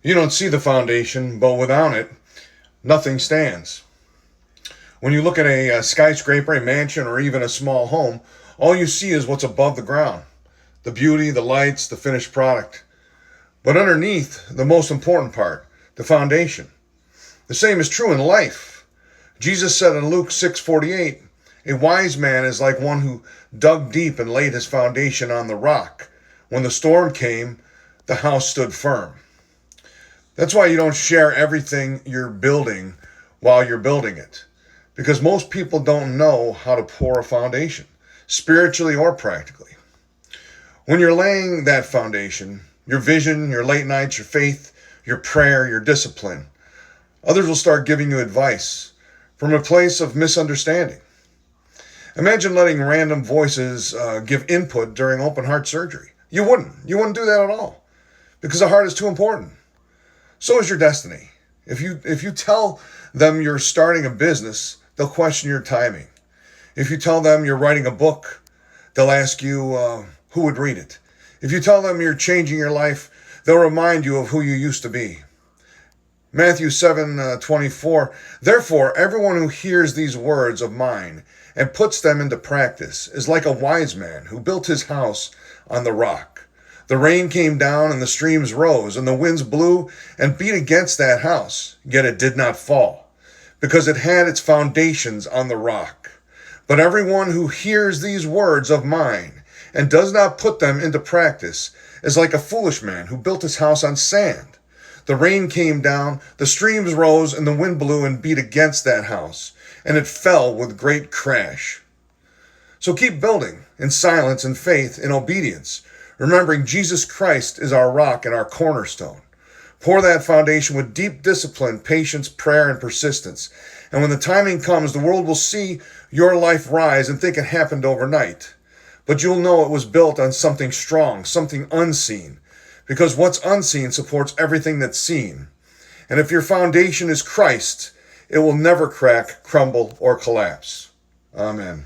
You don't see the foundation, but without it, nothing stands. When you look at a skyscraper, a mansion, or even a small home, all you see is what's above the ground. The beauty, the lights, the finished product. But underneath, the most important part, the foundation. The same is true in life. Jesus said in Luke 6:48, a wise man is like one who dug deep and laid his foundation on the rock. When the storm came, the house stood firm. That's why you don't share everything you're building while you're building it. Because most people don't know how to pour a foundation, spiritually or practically. When you're laying that foundation, your vision, your late nights, your faith, your prayer, your discipline, others will start giving you advice from a place of misunderstanding. Imagine letting random voices give input during open heart surgery. You wouldn't do that at all because the heart is too important. So is your destiny. If you tell them you're starting a business, they'll question your timing. If you tell them you're writing a book, they'll ask you who would read it. If you tell them you're changing your life, they'll remind you of who you used to be. Matthew 7:24. Therefore, everyone who hears these words of mine and puts them into practice is like a wise man who built his house on the rock. The rain came down and the streams rose and the winds blew and beat against that house, yet it did not fall, because it had its foundations on the rock. But everyone who hears these words of mine and does not put them into practice is like a foolish man who built his house on sand. The rain came down, the streams rose, and the wind blew and beat against that house, and it fell with great crash. So keep building in silence and faith in obedience, remembering Jesus Christ is our rock and our cornerstone. Pour that foundation with deep discipline, patience, prayer, and persistence. And when the timing comes, the world will see your life rise and think it happened overnight. But you'll know it was built on something strong, something unseen, because what's unseen supports everything that's seen. And if your foundation is Christ, it will never crack, crumble, or collapse. Amen.